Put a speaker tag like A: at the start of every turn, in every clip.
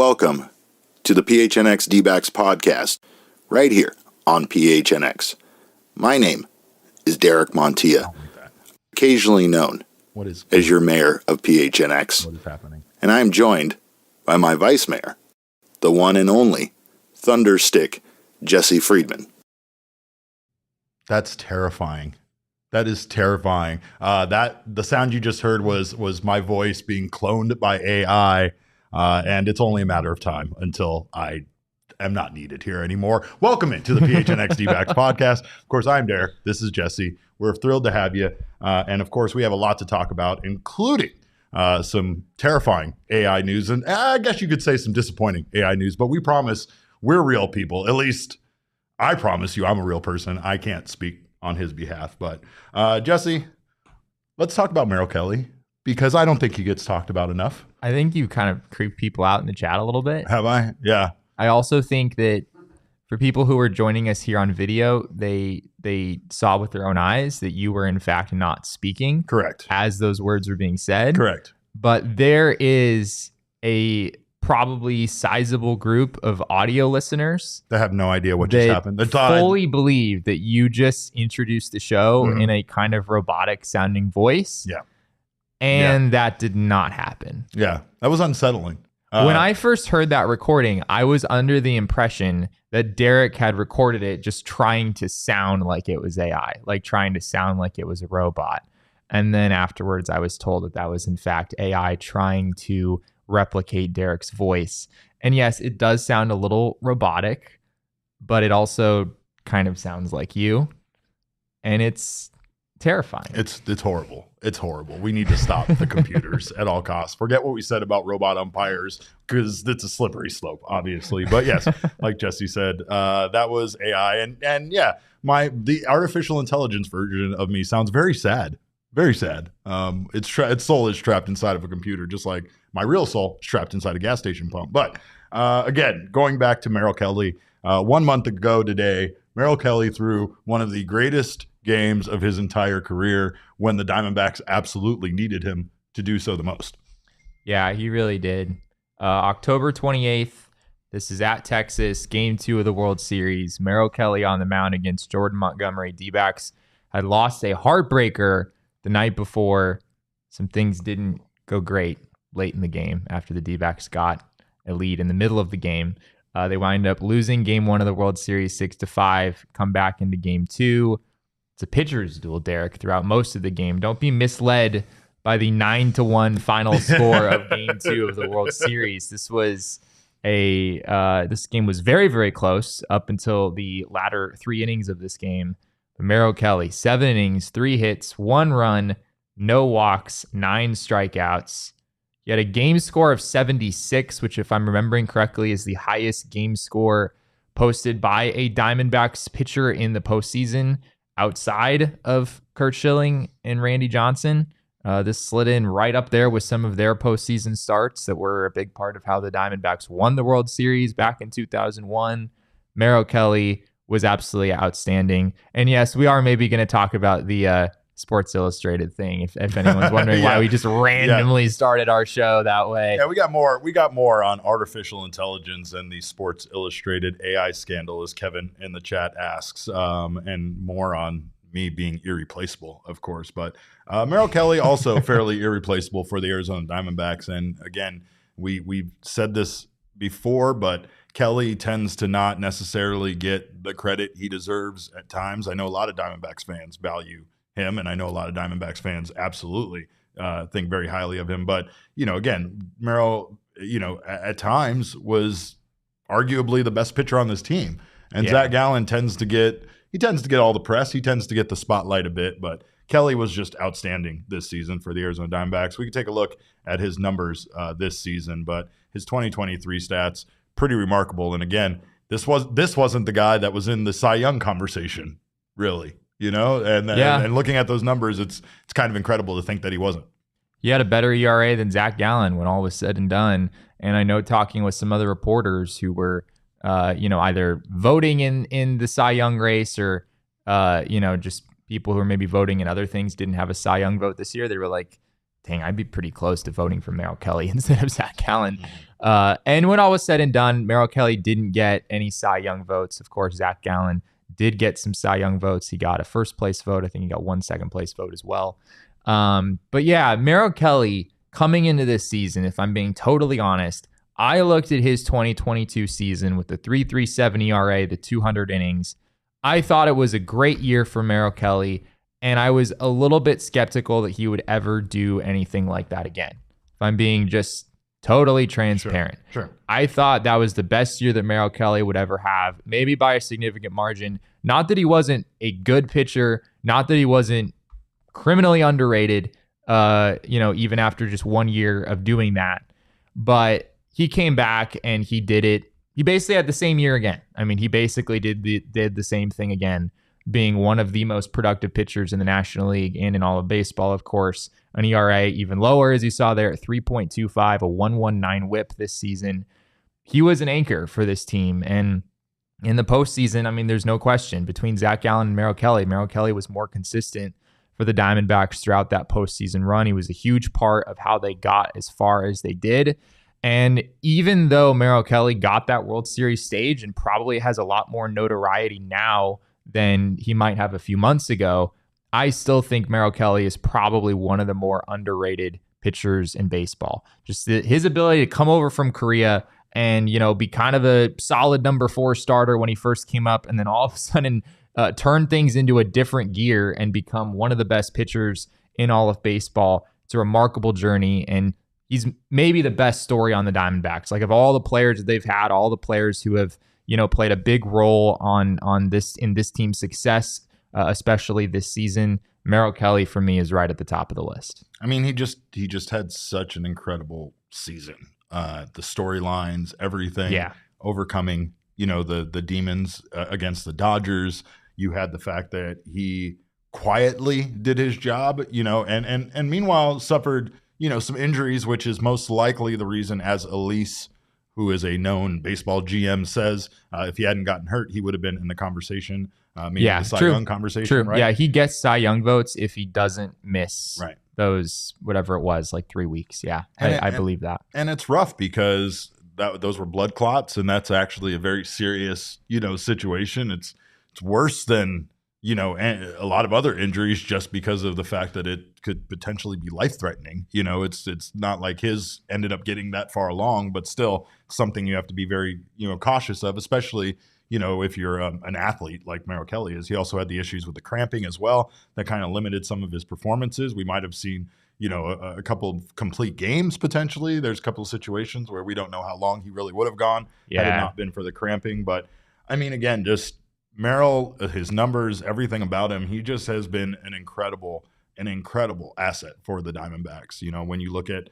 A: welcome to the PHNX D-Backs podcast, right here on PHNX. My name is Derek Montilla, occasionally known as your mayor of PHNX.
B: What is happening?
A: And I am joined by my vice mayor, the one and only Thunderstick Jesse Friedman.
B: That's terrifying. That is terrifying. The sound you just heard was my voice being cloned by AI, and it's only a matter of time until I am not needed here anymore. Welcome to the PHNX D-Backs podcast. Of course, I'm Derek. This is Jesse. We're thrilled to have you. And of course, we have a lot to talk about, including some terrifying AI news. And I guess you could say some disappointing AI news, but we promise we're real people. At least I promise you I'm a real person. I can't speak on his behalf. But Jesse, let's talk about Merrill Kelly, because I don't think he gets talked about enough.
C: I think you kind of creep people out in the chat a little bit.
B: Have I? Yeah.
C: I also think that for people who are joining us here on video, they saw with their own eyes that you were in fact not speaking.
B: Correct.
C: As those words were being said.
B: Correct.
C: But there is a probably sizable group of audio listeners
B: that have no idea what just happened.
C: They fully believe that you just introduced the show in a kind of robotic sounding voice.
B: Yeah.
C: And that did not happen.
B: Yeah. That was unsettling.
C: When I first heard that recording, I was under the impression that Derek had recorded it just trying to sound like it was AI, like trying to sound like it was a robot. And then afterwards, I was told that that was in fact AI trying to replicate Derek's voice. And yes, it does sound a little robotic, but it also kind of sounds like you. And it's terrifying.
B: It's horrible. It's horrible. We need to stop the computers at all costs. Forget what we said about robot umpires, because it's a slippery slope, obviously. But yes, like Jesse said, that was AI. And yeah, the artificial intelligence version of me sounds very sad. Very sad. Its soul is trapped inside of a computer, just like my real soul is trapped inside a gas station pump. But again, going back to Merrill Kelly, 1 month ago today, Merrill Kelly threw one of the greatest games of his entire career when the Diamondbacks absolutely needed him to do so the most.
C: Yeah, he really did. October 28th, this is at Texas, Game 2 of the World Series. Merrill Kelly on the mound against Jordan Montgomery. D-backs had lost a heartbreaker the night before. Some things didn't go great late in the game after the D-backs got a lead in the middle of the game. They wind up losing Game 1 of the World Series 6-5, come back into Game 2. It's a pitcher's duel, Derek, throughout most of the game. Don't be misled by the 9-1 final score of Game 2 of the World Series. This game was very, very close up until the latter 3 innings of this game. Merrill Kelly, 7 innings, 3 hits, 1 run, no walks, 9 strikeouts. He had a game score of 76, which, if I'm remembering correctly, is the highest game score posted by a Diamondbacks pitcher in the postseason outside of Curt Schilling and Randy Johnson. This slid in right up there with some of their postseason starts that were a big part of how the Diamondbacks won the World Series back in 2001. Merrill Kelly was absolutely outstanding. And yes, we are maybe going to talk about the Sports Illustrated thing, if anyone's wondering why we just randomly started our show that way.
B: Yeah, we got more on artificial intelligence and the Sports Illustrated AI scandal, as Kevin in the chat asks, and more on me being irreplaceable, of course. But Merrill Kelly also fairly irreplaceable for the Arizona Diamondbacks. And again, we've said this before, but Kelly tends to not necessarily get the credit he deserves at times. I know a lot of Diamondbacks fans value him, and I know a lot of Diamondbacks fans absolutely think very highly of him. But, again, Merrill, at times was arguably the best pitcher on this team. And Zach Gallen tends to get all the press. He tends to get the spotlight a bit, but Kelly was just outstanding this season for the Arizona Diamondbacks. We could take a look at his numbers this season, but his 2023 stats, pretty remarkable. And again, this wasn't the guy that was in the Cy Young conversation, really. And looking at those numbers, it's kind of incredible to think that he wasn't.
C: He had a better ERA than Zach Gallen when all was said and done. And I know, talking with some other reporters who were, either voting in the Cy Young race or, just people who were maybe voting in other things, didn't have a Cy Young vote this year. They were like, dang, I'd be pretty close to voting for Merrill Kelly instead of Zach Gallen. And when all was said and done, Merrill Kelly didn't get any Cy Young votes. Of course, Zach Gallen did get some Cy Young votes. He got a first place vote. I think he got one second place vote as well. But yeah, Merrill Kelly coming into this season, if I'm being totally honest, I looked at his 2022 season with the 3.37 ERA, the 200 innings. I thought it was a great year for Merrill Kelly, and I was a little bit skeptical that he would ever do anything like that again. If I'm being just totally transparent.
B: Sure.
C: I thought that was the best year that Merrill Kelly would ever have, maybe by a significant margin. Not that he wasn't a good pitcher, not that he wasn't criminally underrated, even after just 1 year of doing that. But he came back and he did it. He basically had the same year again. I mean, he basically did the same thing again, being one of the most productive pitchers in the National League and in all of baseball, of course. An ERA even lower, as you saw there, at 3.25, a 1.19 whip this season. He was an anchor for this team. And in the postseason, I mean, there's no question, between Zach Gallen and Merrill Kelly was more consistent for the Diamondbacks throughout that postseason run. He was a huge part of how they got as far as they did. And even though Merrill Kelly got that World Series stage and probably has a lot more notoriety now than he might have a few months ago, I still think Merrill Kelly is probably one of the more underrated pitchers in baseball. Just his ability to come over from Korea and, be kind of a solid number 4 starter when he first came up, and then all of a sudden turn things into a different gear and become one of the best pitchers in all of baseball. It's a remarkable journey, and he's maybe the best story on the Diamondbacks. Like, of all the players that they've had, all the players who have, played a big role in this team's success, especially this season, Merrill Kelly for me is right at the top of the list.
B: I mean, he just had such an incredible season. The storylines, everything, overcoming, the demons against the Dodgers. You had the fact that he quietly did his job, and meanwhile suffered, some injuries, which is most likely the reason, as Elise, who is a known baseball GM, says, if he hadn't gotten hurt, he would have been in the conversation. The Cy Young conversation,
C: true.
B: Right?
C: Yeah, he gets Cy Young votes if he doesn't miss those, whatever it was, like 3 weeks. Yeah, I believe that. And
B: it's rough because those were blood clots, and that's actually a very serious, situation. It's worse than, a lot of other injuries, just because of the fact that it could potentially be life-threatening. It's not like his ended up getting that far along, but still something you have to be very, cautious of, especially, if you're an athlete like Merrill Kelly is. He also had the issues with the cramping as well that kind of limited some of his performances. We might have seen, a couple of complete games potentially. There's a couple of situations where we don't know how long he really would have gone had it not been for the cramping. But I mean, again, just Merrill, his numbers, everything about him, he just has been an incredible asset for the Diamondbacks. When you look at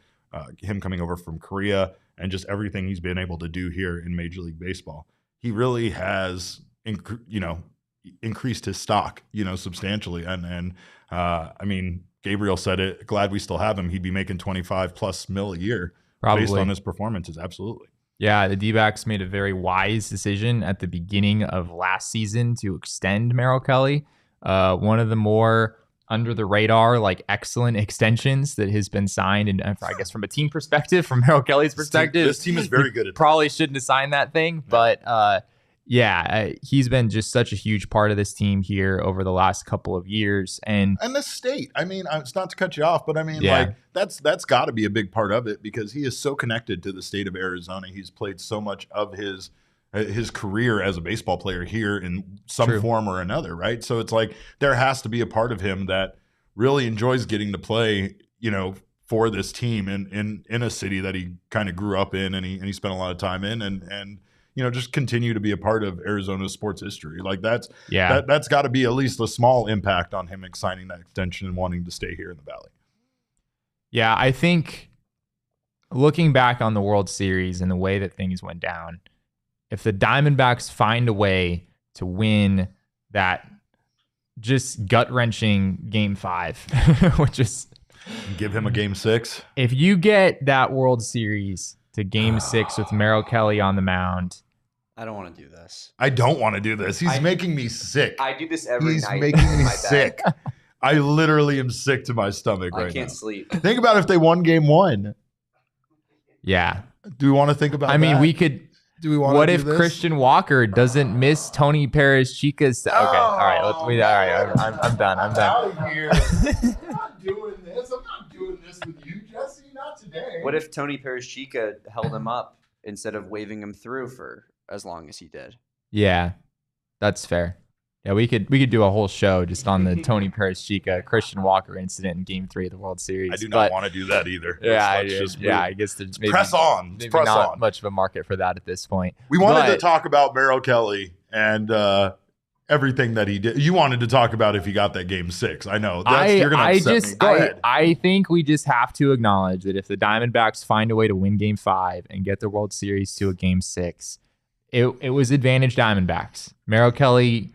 B: him coming over from Korea and just everything he's been able to do here in Major League Baseball, he really has, increased his stock, substantially. And I mean, Gabriel said it, glad we still have him. He'd be making $25+ million a year based on his performances. Absolutely.
C: Yeah, the D-backs made a very wise decision at the beginning of last season to extend Merrill Kelly. One of the more under the radar, like, excellent extensions that has been signed. And I guess from a team perspective, from Merrill Kelly's perspective,
B: this team is very good at
C: probably shouldn't have signed that thing. But he's been just such a huge part of this team here over the last couple of years. And
B: the state, I mean, it's not to cut you off, but I mean, that's got to be a big part of it, because he is so connected to the state of Arizona. He's played so much of his career as a baseball player here in some form or another, right? So it's like there has to be a part of him that really enjoys getting to play, for this team in a city that he kind of grew up in and he spent a lot of time in, and just continue to be a part of Arizona's sports history. Like that's got to be at least a small impact on him signing that extension and wanting to stay here in the Valley.
C: Yeah, I think looking back on the World Series and the way that things went down, if the Diamondbacks find a way to win that just gut-wrenching Game 5, which is...
B: Give him a Game 6.
C: If you get that World Series to Game 6 with Merrill Kelly on the mound...
D: I don't want to do this.
B: I don't want to do this. He's making me sick.
D: I do this every night.
B: He's making me sick. I literally am sick to my stomach right now.
D: I can't sleep.
B: Think about if they won game 1.
C: Yeah.
B: Do we want to think about that?
C: I mean, we could.
B: Do we want
C: What
B: to
C: if
B: do this?
C: Christian Walker doesn't miss Tony Perez-Chica's? Okay, all right. All right, I'm done.
B: Out of here. I'm not doing this. I'm not doing this with you, Jesse. Not today.
D: What if Tony Perez-Chica held him up instead of waving him through for as long as he did?
C: Yeah, that's fair. Yeah, we could do a whole show just on the Tony Perez-Chica Christian Walker incident in Game 3 of the World Series.
B: I do not want to do that either.
C: I guess there's maybe,
B: press on.
C: Maybe
B: press
C: not
B: on.
C: much of a market for that at this point.
B: We wanted to talk about Merrill Kelly and everything that he did. You wanted to talk about if he got that Game 6. I know. You're going to upset me. Go ahead.
C: I think we just have to acknowledge that if the Diamondbacks find a way to win Game 5 and get the World Series to a Game 6, it was advantage Diamondbacks. Merrill Kelly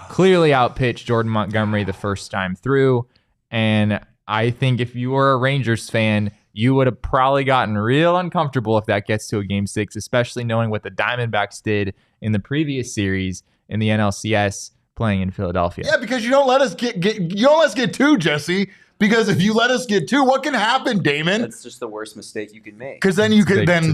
C: clearly outpitched Jordan Montgomery the first time through. And I think if you were a Rangers fan, you would have probably gotten real uncomfortable if that gets to a Game 6, especially knowing what the Diamondbacks did in the previous series in the NLCS playing in Philadelphia.
B: Yeah, because you don't let us get 2, Jesse. Because if you let us get 2, what can happen, Damon?
D: That's just the worst mistake you can make.
B: Because then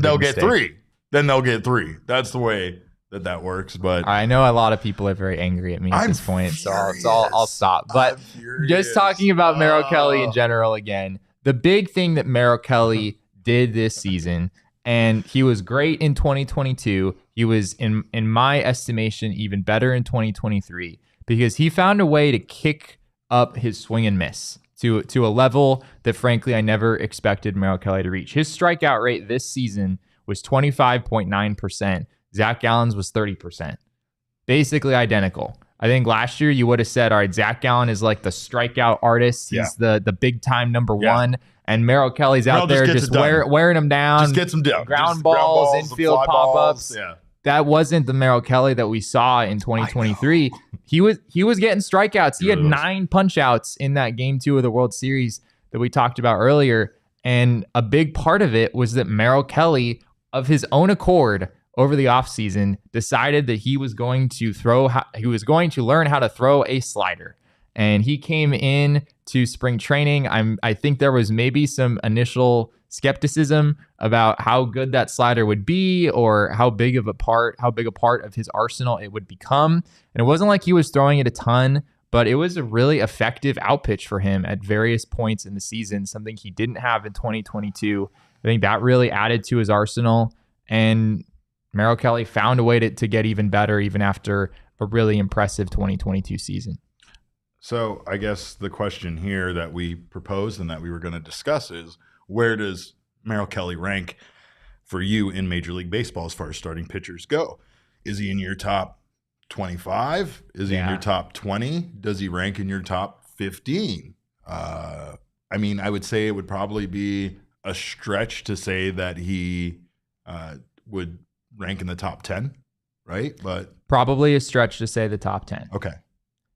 B: they'll get 3. Then they'll get 3. That's the way that works. But
C: I know a lot of people are very angry at me at this point, so I'll stop. But just talking about Merrill Kelly in general again, the big thing that Merrill Kelly did this season, and he was great in 2022. He was, in my estimation, even better in 2023 because he found a way to kick up his swing and miss to a level that, frankly, I never expected Merrill Kelly to reach. His strikeout rate this season was 25.9%. Zach Gallen's was 30%. Basically identical. I think last year you would have said, all right, Zach Gallen is like the strikeout artist. He's the big time number one. And Merrill Kelly's out there just wearing him down.
B: Just gets him down.
C: Ground balls, infield pop-ups.
B: Yeah.
C: That wasn't the Merrill Kelly that we saw in 2023. He was getting strikeouts. He had 9 punch-outs in that Game 2 of the World Series that we talked about earlier. And a big part of it was that Merrill Kelly, of his own accord, over the offseason, decided that he was going to learn how to throw a slider. And he came in to spring training. I think there was maybe some initial skepticism about how good that slider would be or how big a part of his arsenal it would become. And it wasn't like he was throwing it a ton, but it was a really effective outpitch for him at various points in the season, something he didn't have in 2022. I think that really added to his arsenal. And Merrill Kelly found a way to get even better even after a really impressive 2022 season.
B: So I guess the question here that we proposed and that we were going to discuss is, where does Merrill Kelly rank for you in Major League Baseball as far as starting pitchers go? Is he in your top 25? Is he in your top 20? Does he rank in your top 15? I mean, I would say it would probably be a stretch to say that he would rank in the top 10, right? But
C: probably a stretch to say the top 10.
B: Okay.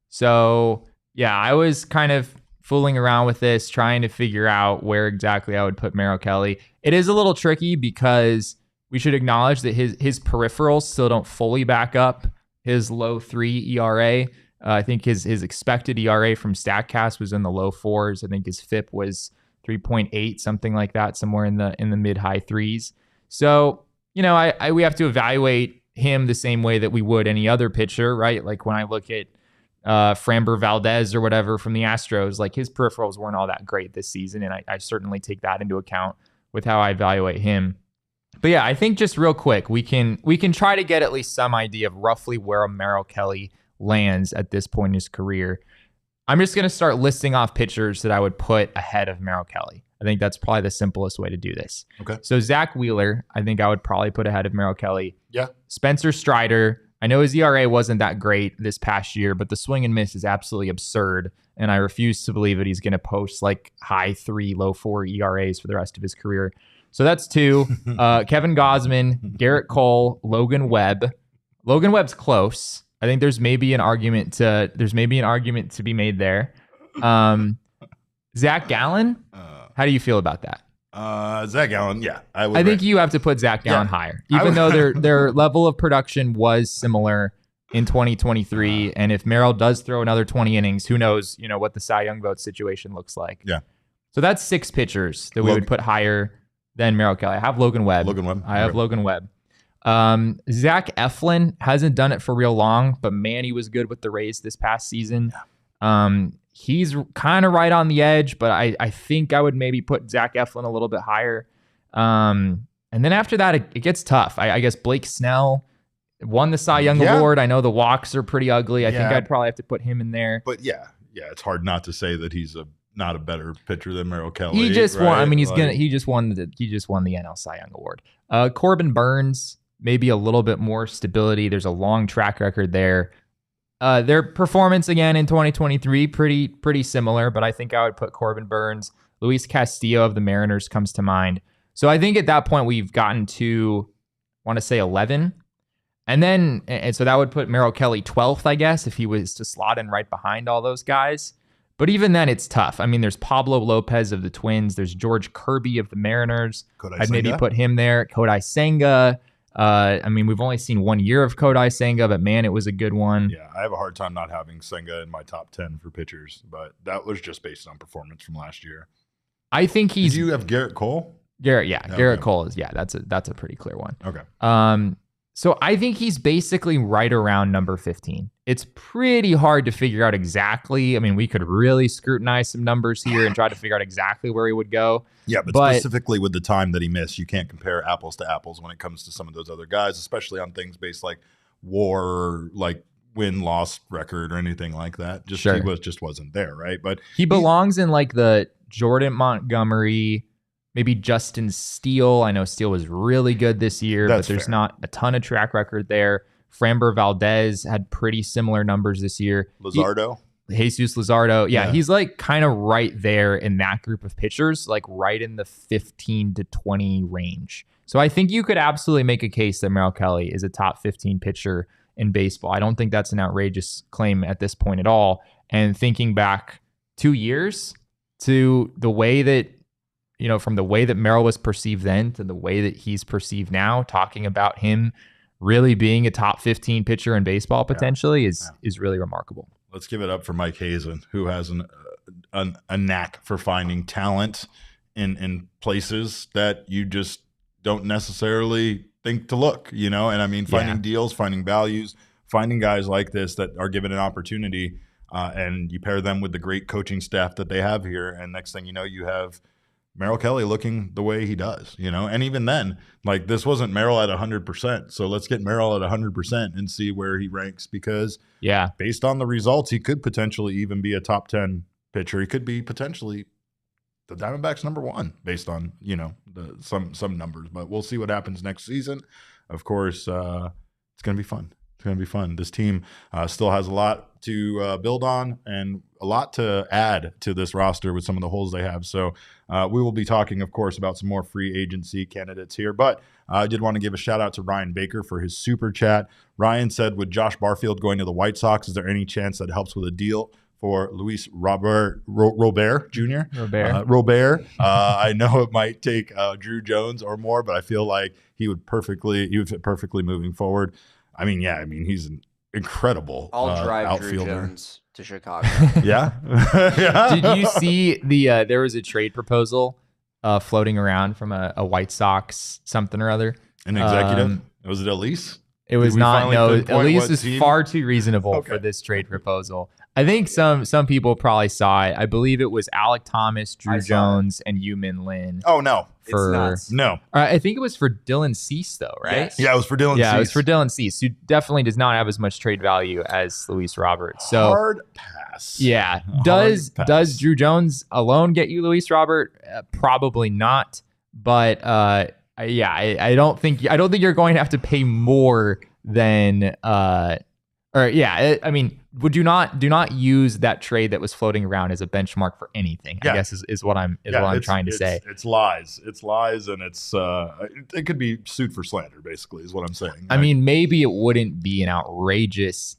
C: So, yeah, I was kind of fooling around with this, trying to figure out where exactly I would put Merrill Kelly. It is a little tricky because we should acknowledge that his peripherals still don't fully back up his low 3 ERA. I think his expected ERA from StatCast was in the low 4s. I think his FIP was 3.8, something like that, somewhere in the mid high 3s. So, you know, we have to evaluate him the same way that we would any other pitcher, right? Like when I look at Framber Valdez or whatever from the Astros, like his peripherals weren't all that great this season, and I certainly take that into account with how I evaluate him. But yeah, I think just real quick, we can try to get at least some idea of roughly where a Merrill Kelly lands at this point in his career. I'm just going to start listing off pitchers that I would put ahead of Merrill Kelly. I think that's probably the simplest way to do this.
B: Okay.
C: So Zach Wheeler, I think I would probably put ahead of Merrill Kelly.
B: Yeah.
C: Spencer Strider. I know his ERA wasn't that great this past year, but the swing and miss is absolutely absurd. And I refuse to believe that he's going to post like high 3, low 4 ERAs for the rest of his career. So that's 2. Kevin Gausman, Garrett Cole, Logan Webb. Logan Webb's close. I think there's maybe an argument to be made there. Zach Gallen. How do you feel about that?
B: Zach Gallen, yeah.
C: I think you have to put Zach Gallen higher. Even though their level of production was similar, in 2023. And if Merrill does throw another 20 innings, who knows, what the Cy Young vote situation looks like.
B: Yeah.
C: So that's 6 pitchers that we would put higher than Merrill Kelly. I have Logan Webb. I have Logan Webb. Zach Eflin hasn't done it for real long, but man, he was good with the Rays this past season. He's kind of right on the edge, but I think I would maybe put Zach Eflin a little bit higher. And then after that, it gets tough. I guess Blake Snell won the Cy Young Award. I know the walks are pretty ugly. I think I'd probably have to put him in there.
B: But yeah, it's hard not to say that he's not a better pitcher than Merrill Kelly.
C: He just won. I mean, he just won the NL Cy Young Award. Corbin Burns, maybe a little bit more stability. There's a long track record there. Their performance again in 2023 pretty similar, but I think I would put Corbin Burns. Luis Castillo of the Mariners comes to mind. So I think at that point we've gotten to, I want to say 11. And so that would put Merrill Kelly 12th, I guess, if he was to slot in right behind all those guys. But even then, it's tough. I mean, there's Pablo Lopez of the Twins. There's George Kirby of the Mariners. I'd maybe put him there. Kodai Senga. I mean, we've only seen 1 year of Kodai Senga, but man, it was a good one.
B: Yeah, I have a hard time not having Senga in my top 10 for pitchers, but that was just based on performance from last year.
C: I think he's.
B: Did you have Garrett Cole?
C: Garrett Cole is that's a pretty clear one.
B: Okay.
C: So I think he's basically right around number 15. It's pretty hard to figure out exactly. I mean, we could really scrutinize some numbers here and try to figure out exactly where he would go.
B: Yeah, but specifically with the time that he missed, you can't compare apples to apples when it comes to some of those other guys, especially on things based like WAR, or like win-loss record or anything like that. He just wasn't there, right? But
C: he belongs in like the Jordan Montgomery, maybe Justin Steele. I know Steele was really good this year, but there's not a ton of track record there. Framber Valdez had pretty similar numbers this year. Jesus Luzardo. Yeah, he's like kind of right there in that group of pitchers, like right in the 15 to 20 range. So I think you could absolutely make a case that Merrill Kelly is a top 15 pitcher in baseball. I don't think that's an outrageous claim at this point at all. And thinking back 2 years to the way that, from the way that Merrill was perceived then to the way that he's perceived now, talking about him really being a top 15 pitcher in baseball potentially is really remarkable.
B: Let's give it up for Mike Hazen, who has a knack for finding talent in places that you just don't necessarily think to look, And I mean, finding deals, finding values, finding guys like this that are given an opportunity, and you pair them with the great coaching staff that they have here, and next thing you know, you have Merrill Kelly looking the way he does, And even then, like, this wasn't Merrill at 100%. So let's get Merrill at 100% and see where he ranks, because based on the results, he could potentially even be a top 10 pitcher. He could be potentially the Diamondbacks number 1 based on, some numbers. But we'll see what happens next season. Of course, it's going to be fun. It's going to be fun. This team still has a lot to build on and a lot to add to this roster with some of the holes they have. So we will be talking, of course, about some more free agency candidates here. But I did want to give a shout out to Ryan Baker for his super chat. Ryan said, with Josh Barfield going to the White Sox, is there any chance that helps with a deal for Luis Robert Jr.? Robert. I know it might take Drew Jones or more, but I feel like he would fit perfectly moving forward. I mean, he's an incredible
D: I'll drive
B: outfielder.
D: Drew Jones to Chicago.
B: Yeah.
C: Did you see there was a trade proposal floating around from a White Sox something or other?
B: An executive? Was it Elise?
C: It was not. No, Elise is far too reasonable for this trade proposal. I think some people probably saw it. I believe it was Alec Thomas, Drew Jones, and Yu-Min Lin.
B: Oh, no.
D: It's nuts.
B: No.
C: I think it was for Dylan Cease, though, right?
B: Yes. Yeah, it was for Dylan Cease.
C: Yeah, it was for Dylan Cease, who definitely does not have as much trade value as Luis Robert. So
B: hard pass.
C: Yeah. Does Drew Jones alone get you Luis Robert? Probably not. But I don't think you're going to have to pay more than would you do not use that trade that was floating around as a benchmark for anything? I guess is what I'm trying to say.
B: It's lies, and it could be sued for slander. Basically, is what I'm saying.
C: I mean, maybe it wouldn't be an outrageous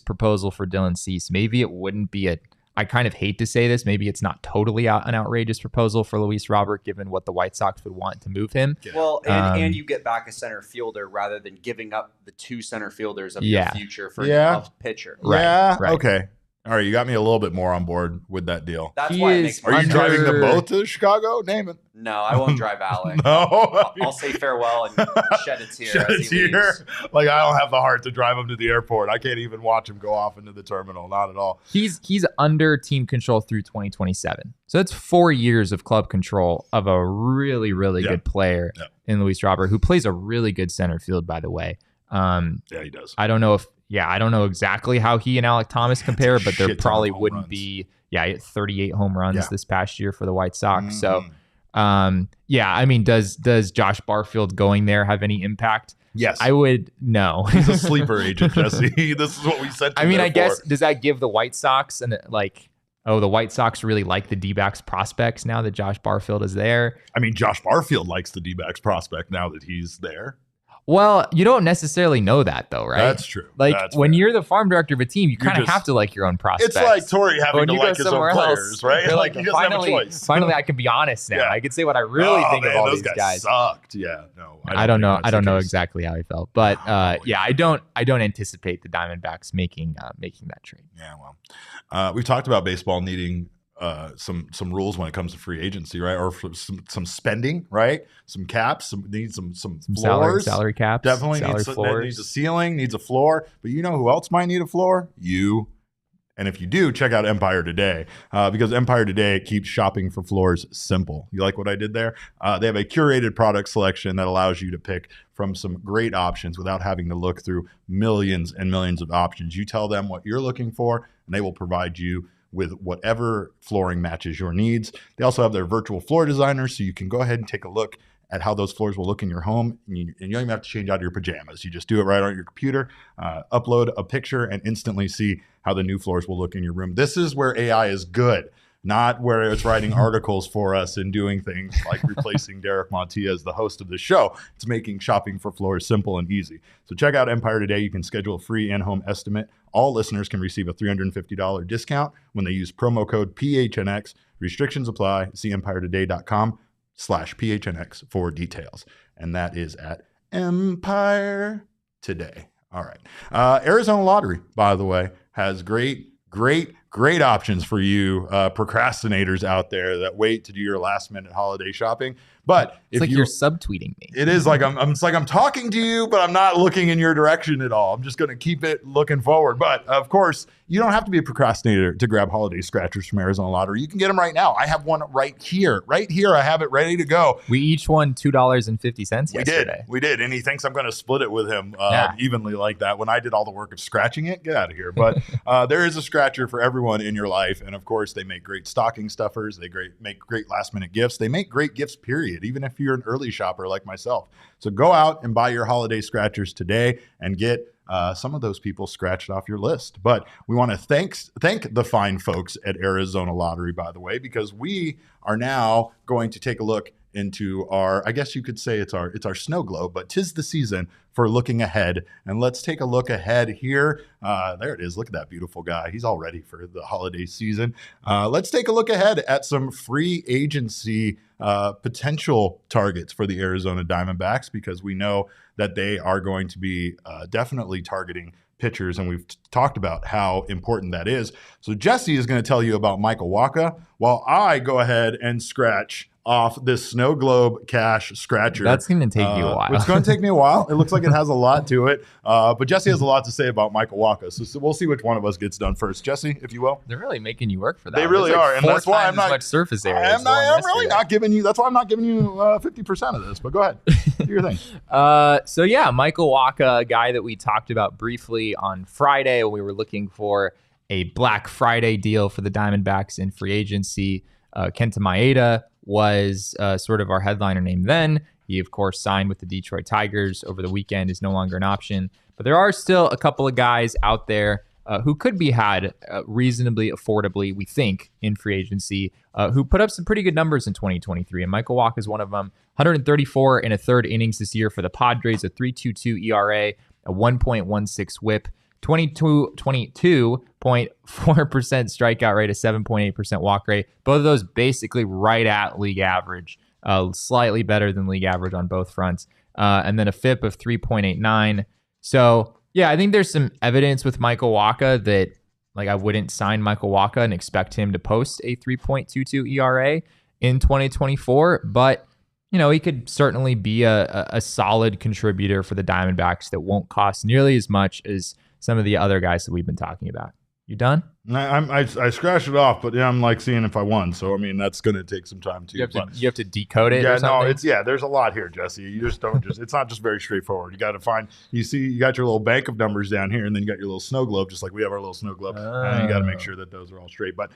C: proposal for Dylan Cease. Maybe it wouldn't be a I kind of hate to say this. Maybe it's not totally an outrageous proposal for Luis Robert, given what the White Sox would want to move him.
D: Well, and you get back a center fielder rather than giving up the 2 center fielders of your future for a pitcher.
B: Right. Okay. All right, you got me a little bit more on board with that deal.
D: That's why it makes
B: Are you driving them both to Chicago? Name it.
D: No, I won't drive Alec.
B: No.
D: I'll say farewell and shed a tear as he leaves.
B: Like, I don't have the heart to drive him to the airport. I can't even watch him go off into the terminal. Not at all.
C: He's under team control through 2027. So that's 4 years of club control of a really, really good player in Luis Robert, who plays a really good center field, by the way.
B: Yeah, he does.
C: I don't know exactly how he and Alec Thomas compare, but there probably wouldn't be. Yeah, 38 home runs this past year for the White Sox. So, I mean, does Josh Barfield going there have any impact?
B: Yes.
C: I would. No.
B: He's a sleeper agent, Jesse. This is what we said.
C: I mean, I guess, does that give the White Sox the White Sox really like the D-backs prospects now that Josh Barfield is there?
B: I mean, Josh Barfield likes the D-backs prospect now that he's there.
C: Well, you don't necessarily know that, though, right?
B: That's true.
C: Like, when you're the farm director of a team, you kind of have to like your own prospects.
B: It's like Torrey having to like his own players, right?
C: You're like, he doesn't have a choice. Finally, I can be honest now. I can say what I really think of all these guys.
B: Sucked. Yeah, no.
C: I don't know. I don't know exactly how he felt, but I don't anticipate the Diamondbacks making that trade.
B: Yeah, well, we've talked about baseball needing some rules when it comes to free agency, right? Or for some spending, right? Some caps, some floors.
C: Salary caps.
B: Definitely needs a ceiling, needs a floor. But you know who else might need a floor? You. And if you do, check out Empire Today, because Empire Today keeps shopping for floors simple. You like what I did there? They have a curated product selection that allows you to pick from some great options without having to look through millions and millions of options. You tell them what you're looking for, and they will provide you with whatever flooring matches your needs. They also have their virtual floor designer, so you can go ahead and take a look at how those floors will look in your home. And you don't even have to change out of your pajamas. You just do it right on your computer, upload a picture, and instantly see how the new floors will look in your room. This is where AI is good, not where it's writing articles for us and doing things like replacing Derek Montilla as the host of the show. It's making shopping for floors simple and easy. So check out Empire Today. You can schedule a free in-home estimate. All listeners can receive a $350 discount when they use promo code PHNX. Restrictions apply. See empiretoday.com/PHNX for details. And that is at Empire Today. All right. Arizona Lottery, by the way, has great options for you procrastinators out there that wait to do your last minute holiday shopping. But
C: it's like you're subtweeting me.
B: It is like I'm talking to you, but I'm not looking in your direction at all. I'm just going to keep it looking forward. But of course, you don't have to be a procrastinator to grab holiday scratchers from Arizona Lottery. You can get them right now. I have one right here. Right here, I have it ready to go.
C: We each won $2.50 yesterday.
B: We did. And he thinks I'm going to split it with him evenly like that when I did all the work of scratching it. Get out of here. But there is a scratcher for everyone in your life. And of course, they make great stocking stuffers. They make great last minute gifts. They make great gifts, period, even if you're an early shopper like myself. So go out and buy your holiday scratchers today and get some of those people scratched off your list. But we want to thank the fine folks at Arizona Lottery, by the way, because we are now going to take a look into our, I guess you could say it's our snow globe, but 'tis the season for looking ahead. And let's take a look ahead here. There it is. Look at that beautiful guy. He's all ready for the holiday season. Let's take a look ahead at some free agency potential targets for the Arizona Diamondbacks, because we know that they are going to be definitely targeting pitchers, and we've talked about how important that is. So Jesse is going to tell you about Michael Wacha, while I go ahead and scratch off this snow globe cash scratcher.
C: That's going to take you a while.
B: It's going to take me a while. It looks like it has a lot to it. But Jesse has a lot to say about Michael Wacha. So we'll see which one of us gets done first. Jesse, if you will.
C: They're really making you work for that.
B: They really are. And that's why I'm not
C: much surface area.
B: I'm really not giving you, that's why I'm not giving you 50% of this. But go ahead. Do your thing.
C: So yeah, Michael Wacha, a guy that we talked about briefly on Friday when we were looking for a Black Friday deal for the Diamondbacks in free agency. Kenta Maeda was sort of our headliner name then. He, of course, signed with the Detroit Tigers over the weekend, is no longer an option. But there are still a couple of guys out there who could be had reasonably affordably, we think, in free agency, who put up some pretty good numbers in 2023. And Michael Wacha is one of them. 134 and a third innings this year for the Padres, a 3.22 ERA, a 1.16 whip, 22.2 7.4% strikeout rate, a 7.8% walk rate. Both of those basically right at league average, slightly better than league average on both fronts. And then a FIP of 3.89. So, yeah, I think there's some evidence with Michael Wacha that, like, I wouldn't sign Michael Wacha and expect him to post a 3.22 ERA in 2024. But, you know, he could certainly be a solid contributor for the Diamondbacks that won't cost nearly as much as some of the other guys that we've been talking about. You done?
B: I scratched it off, but yeah, I'm like seeing if I won. So I mean, that's going to take some time too.
C: You have to decode it.
B: Yeah,
C: or something?
B: no, there's a lot here, Jesse. You just don't it's not just very straightforward. You got to find. You got your little bank of numbers down here, and then you got your little snow globe, just like we have our little snow globe. And you got to make sure that those are all straight. But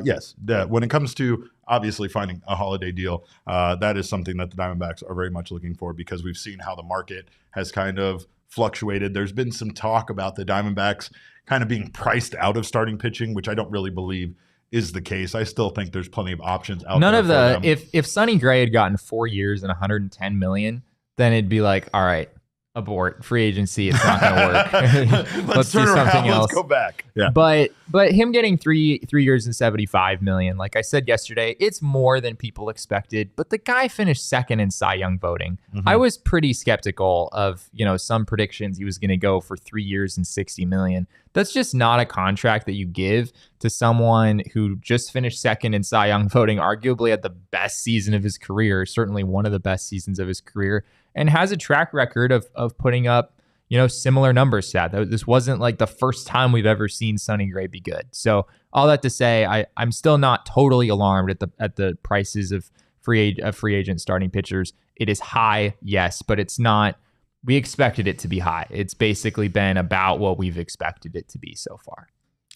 B: yes, when it comes to obviously finding a holiday deal, that is something that the Diamondbacks are very much looking for, because we've seen how the market has kind of fluctuated. There's been some talk about the Diamondbacks kind of being priced out of starting pitching, which I don't really believe is the case. I still think there's plenty of options out there.
C: None of the if Sonny Gray had gotten 4 years and $110 million, then it'd be like, all right, abort free agency. It's not going to work.
B: Let's
C: do something else.
B: Let's go back. Yeah.
C: But him getting three years and $75 million, like I said yesterday, it's more than people expected. But the guy finished second in Cy Young voting. I was pretty skeptical of, you know, some predictions he was going to go for 3 years and $60 million. That's just not a contract that you give to someone who just finished second in Cy Young voting, arguably at the best season of his career, certainly one of the best seasons of his career, and has a track record of putting up, you know, similar numbers to that. This wasn't like the first time we've ever seen Sonny Gray be good. So all that to say, I'm still not totally alarmed at the prices of free agent starting pitchers. It is high, yes, but it's not. We expected it to be high. It's basically been about what we've expected it to be so far.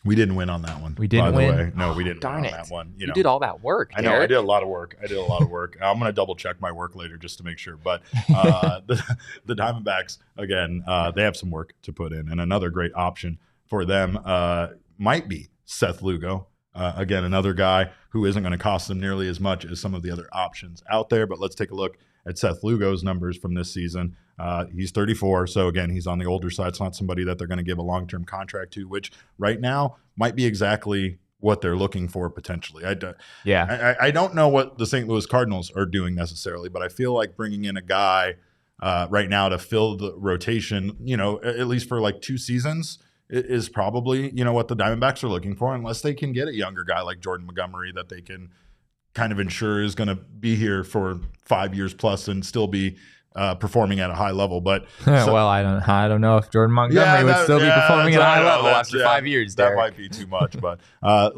B: We didn't win on that one.
C: We didn't win.
B: No, we didn't
C: Darn
B: win
C: it.
B: on that one.
C: You did all that work.
B: I know. I did a lot of work. I'm going to double check my work later just to make sure. But the Diamondbacks, again, they have some work to put in. And another great option for them might be Seth Lugo. Again, another guy who isn't going to cost them nearly as much as some of the other options out there. But let's take a look at Seth Lugo's numbers from this season. He's 34, so again, he's on the older side. It's not somebody that they're going to give a long-term contract to, which right now might be exactly what they're looking for potentially. I don't know what the St. Louis Cardinals are doing necessarily, but I feel like bringing in a guy right now to fill the rotation, you know, at least for like 2 seasons, is probably, you know, what the Diamondbacks are looking for, unless they can get a younger guy like Jordan Montgomery that they can kind of ensure is going to be here for 5 years plus and still be performing at a high level. But
C: well, I don't know if Jordan Montgomery would still be performing at a high level after 5 years.
B: That might be too much. But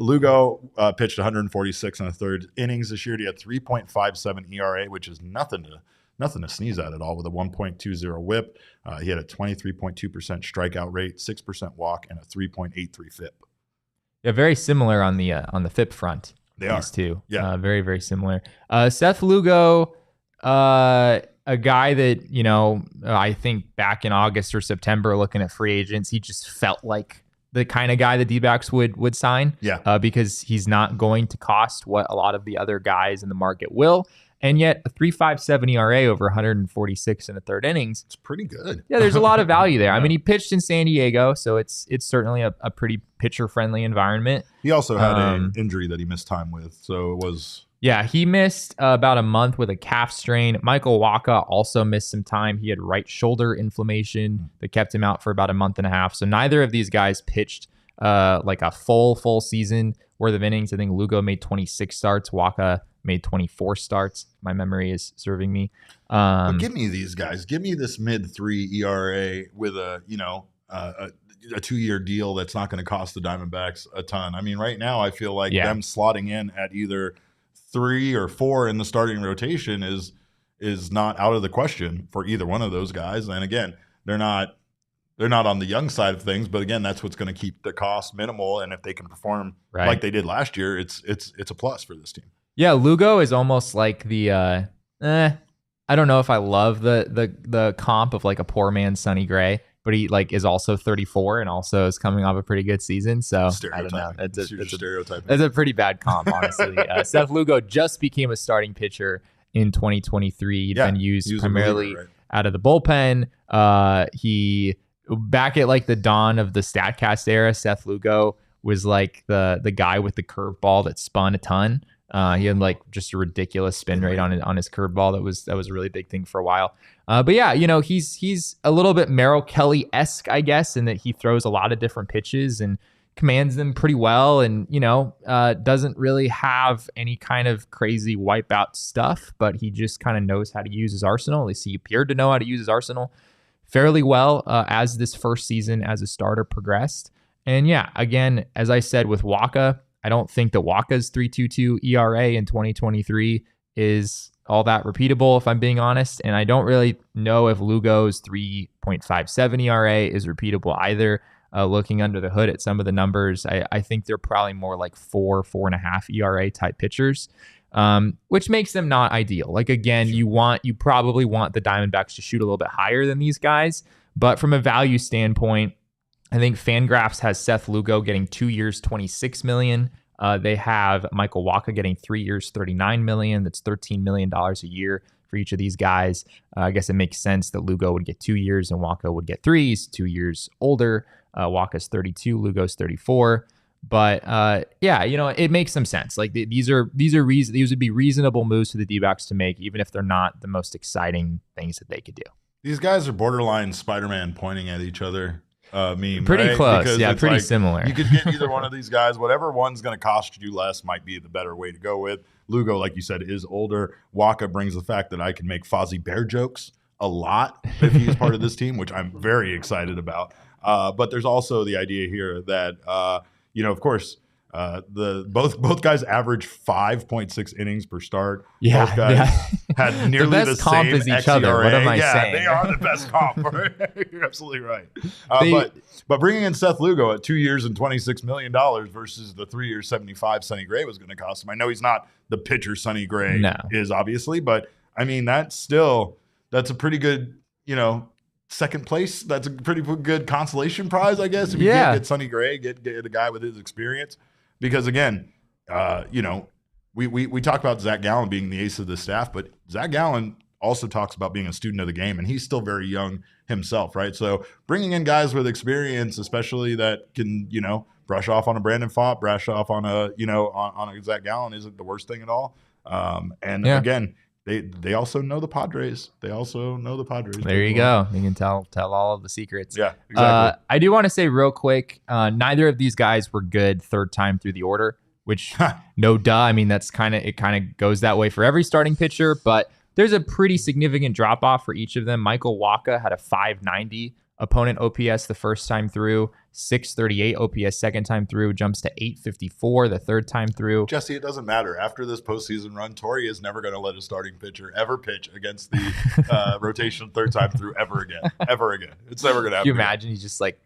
B: Lugo pitched 146 and a third innings this year. He had 3.57 ERA, which is nothing to sneeze at all, with a 1.20 WHIP. He had a 23.2% strikeout rate, 6% walk, and a 3.83 FIP.
C: Yeah, very similar on the FIP front.
B: They are.
C: These two.
B: Yeah.
C: Very, very similar. Seth Lugo, a guy that, you know, I think back in August or September looking at free agents, he just felt like the kind of guy the D-backs would sign.
B: Yeah.
C: Because he's not going to cost what a lot of the other guys in the market will. And yet a 3.57 ERA over 146 and a third innings.
B: It's pretty good.
C: Yeah, there's a lot of value there. I mean, he pitched in San Diego, so it's certainly a pretty pitcher-friendly environment.
B: He also had an injury that he missed time with, so it was...
C: Yeah, he missed about a month with a calf strain. Michael Wacha also missed some time. He had right shoulder inflammation that kept him out for about a month and a half. So neither of these guys pitched like a full season worth of innings. I think Lugo made 26 starts. Wacha made 24 starts. My memory is serving me.
B: But give me these guys. Give me this mid-3 ERA with a 2-year deal that's not going to cost the Diamondbacks a ton. I mean, right now I feel like them slotting in at either 3 or 4 in the starting rotation is not out of the question for either one of those guys. And again, they're not on the young side of things, but again, that's what's going to keep the cost minimal. And if they can perform like they did last year, it's a plus for this team.
C: Yeah, Lugo is almost like the I don't know if I love the comp of like a poor man's Sonny Gray, but he like is also 34 and also is coming off a pretty good season. So I don't know. That's a pretty bad comp, honestly. Seth Lugo just became a starting pitcher in 2023. He'd been used primarily out of the bullpen. He back at like the dawn of the StatCast era, Seth Lugo was like the guy with the curveball that spun a ton. He had like just a ridiculous spin rate on his curveball. That was a really big thing for a while. But yeah, he's a little bit Merrill Kelly-esque, I guess, in that he throws a lot of different pitches and commands them pretty well, and doesn't really have any kind of crazy wipeout stuff, but he just kind of knows how to use his arsenal. At least he appeared to know how to use his arsenal fairly well as this first season as a starter progressed. And yeah, again, as I said with Wacha, I don't think that Wacha's 3.22 ERA in 2023 is all that repeatable, if I'm being honest. And I don't really know if Lugo's 3.57 ERA is repeatable either. Looking under the hood at some of the numbers, I think they're probably more like 4.5 ERA type pitchers, which makes them not ideal. Like, again, you probably want the Diamondbacks to shoot a little bit higher than these guys. But from a value standpoint, I think Fangraphs has Seth Lugo getting 2 years, $26 million. They have Michael Wacha getting 3 years, $39 million. That's $13 million a year for each of these guys. I guess it makes sense that Lugo would get 2 years and Wacha would get 3. He's 2 years older. Wacha's 32, Lugo's 34. But yeah, it makes some sense. Like these would be reasonable moves for the D-backs to make, even if they're not the most exciting things that they could do.
B: These guys are borderline Spider-Man pointing at each other. Meme,
C: pretty
B: right?
C: close.
B: Because
C: yeah, pretty
B: like,
C: similar.
B: You could get either one of these guys. Whatever one's going to cost you less might be the better way to go with. Lugo, like you said, is older. Wacha brings the fact that I can make Fozzie Bear jokes a lot if he's part of this team, which I'm very excited about. But there's also the idea here that, of course, both guys average 5.6 innings per start.
C: Yeah,
B: both guys had nearly
C: the best comp
B: same
C: is each
B: xERA.
C: other. What am I
B: yeah,
C: saying?
B: They are the best comp. You're absolutely right. But bringing in Seth Lugo at 2 years and $26 million versus the 3 years, 75 Sonny Gray was going to cost him. I know he's not the pitcher Sonny Gray is, obviously, but I mean that's a pretty good, second place. That's a pretty good consolation prize, I guess. If you can't get Sonny Gray, get a guy with his experience. Because again, we talk about Zach Gallen being the ace of the staff, but Zach Gallen also talks about being a student of the game, and he's still very young himself, right? So bringing in guys with experience, especially that can, brush off on a Brandon Pfaadt, brush off on a, on a Zach Gallen isn't the worst thing at all. Again, they also know the Padres. There you
C: go. You can tell all of the secrets.
B: Yeah, exactly.
C: I do want to say real quick, neither of these guys were good third time through the order, which no duh. I mean, it kind of goes that way for every starting pitcher, but there's a pretty significant drop off for each of them. Michael Wacha had a 590 opponent OPS the first time through, 638 OPS second time through, jumps to 854 the third time through.
B: Jesse, it doesn't matter. After this postseason run, Torrey is never going to let a starting pitcher ever pitch against the rotation third time through ever again. It's never going to happen.
C: Can you imagine he's just like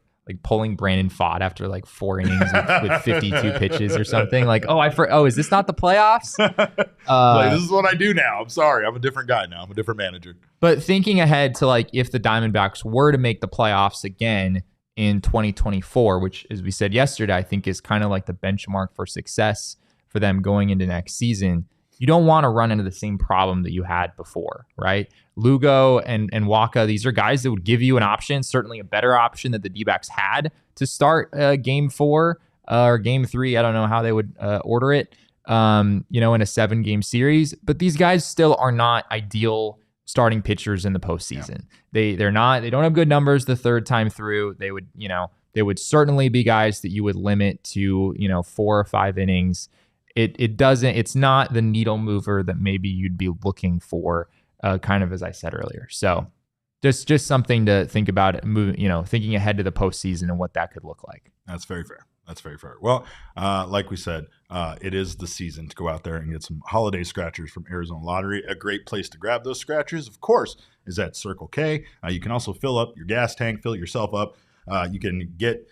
C: pulling Brandon Pfaadt after like 4 innings with 52 pitches or something? Like, is this not the playoffs?
B: This is what I do now. I'm sorry. I'm a different guy now. I'm a different manager.
C: But thinking ahead to like if the Diamondbacks were to make the playoffs again in 2024, which, as we said yesterday, I think is kind of like the benchmark for success for them going into next season, you don't want to run into the same problem that you had before, right? Lugo and Wacha, these are guys that would give you an option, certainly a better option that the D-backs had to start game 4 or game 3. I don't know how they would order it, in a 7-game series. But these guys still are not ideal starting pitchers in the postseason. Yeah. They don't have good numbers the third time through. They would certainly be guys that you would limit to 4 or 5 innings. It's not the needle mover that maybe you'd be looking for, kind of as I said earlier. So just something to think about, thinking ahead to the postseason and what that could look like.
B: That's very fair. Well, like we said, it is the season to go out there and get some holiday scratchers from Arizona Lottery. A great place to grab those scratchers, of course, is at Circle K. You can also fill up your gas tank, fill yourself up. You can get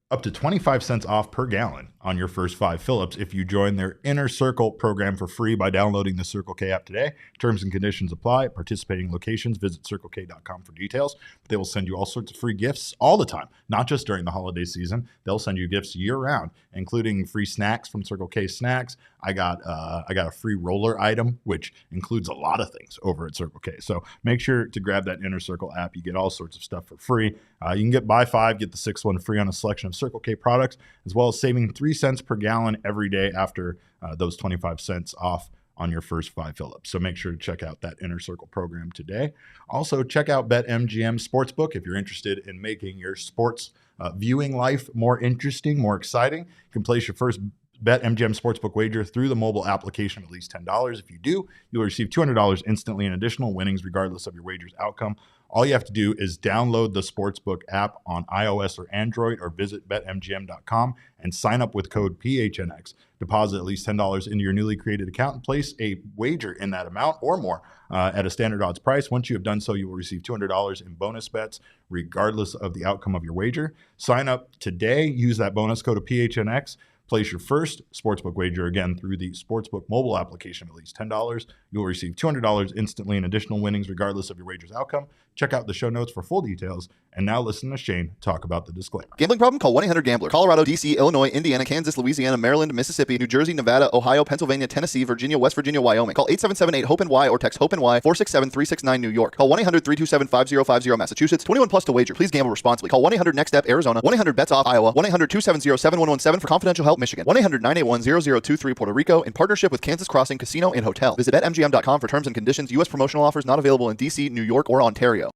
B: up to 25 cents off per gallon on your first 5 fill-ups if you join their Inner Circle program for free by downloading the Circle K app today. Terms and conditions apply at participating locations. Visit CircleK.com for details. They will send you all sorts of free gifts all the time, not just during the holiday season. They'll send you gifts year-round, including free snacks from Circle K Snacks. I got a free roller item, which includes a lot of things over at Circle K. So make sure to grab that Inner Circle app. You get all sorts of stuff for free. You can buy 5, get the 6th one free on a selection of Circle K products, as well as saving 3 cents per gallon every day after those 25 cents off on your first 5 fill-ups. So make sure to check out that Inner Circle program today. Also, check out BetMGM Sportsbook if you're interested in making your sports viewing life more interesting, more exciting. You can place your first BetMGM Sportsbook wager through the mobile application of at least $10. If you do, you'll receive $200 instantly in additional winnings regardless of your wager's outcome. All you have to do is download the Sportsbook app on iOS or Android, or visit betmgm.com and sign up with code PHNX. Deposit at least $10 into your newly created account and place a wager in that amount or more at a standard odds price. Once you have done so, you will receive $200 in bonus bets regardless of the outcome of your wager. Sign up today. Use that bonus code of PHNX. Place your first sportsbook wager again through the Sportsbook mobile application of at least $10. You'll receive $200 instantly in additional winnings regardless of your wager's outcome. Check out the show notes for full details. And now listen to Shane talk about the disclaimer.
E: Gambling problem? Call 1-800-GAMBLER. Colorado, D.C., Illinois, Indiana, Kansas, Louisiana, Maryland, Mississippi, New Jersey, Nevada, Ohio, Pennsylvania, Tennessee, Virginia, West Virginia, Wyoming. Call 877-8-HOPE-NY or text HOPE-NY 467-369 New York. Call 1-800-327-5050 Massachusetts. 21 plus to wager. Please gamble responsibly. Call 1-800-NEXT-STEP Arizona. 1-800-BETS-OFF Iowa. 1-800-270-7117 for confidential help Michigan. 1-800-981-0023 Puerto Rico in partnership with Kansas Crossing Casino and Hotel. Visit BetMGM.com for terms and conditions. U.S. promotional offers not available in D.C., New York, or Ontario.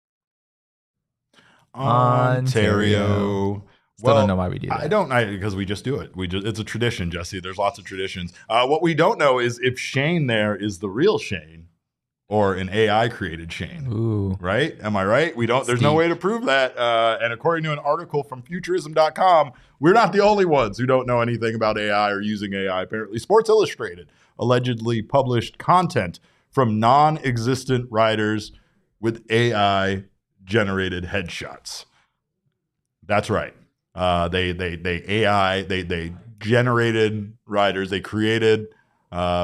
B: Ontario.
C: Still don't know why we do that.
B: I don't, because we just do it. It's a tradition, Jesse. There's lots of traditions. What we don't know is if Shane there is the real Shane or an AI created Shane.
C: Ooh. Right?
B: Am I right? There's no way to prove that. And according to an article from futurism.com, we're not the only ones who don't know anything about AI or using AI. Apparently, Sports Illustrated allegedly published content from non-existent writers with AI generated headshots. That's right. They generated writers. They created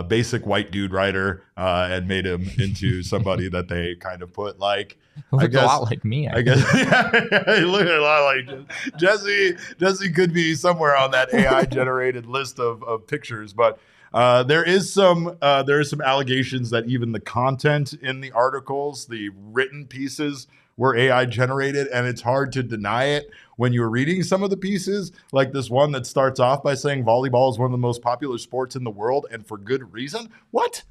B: basic white dude writer and made him into somebody that they kind of put like
C: a lot like me.
B: I guess he looked a lot like Jesse. Jesse could be somewhere on that AI generated list of pictures, but there are some allegations that even the content in the articles, the written pieces, were AI generated, and it's hard to deny it when you're reading some of the pieces, like this one that starts off by saying volleyball is one of the most popular sports in the world, and for good reason. What?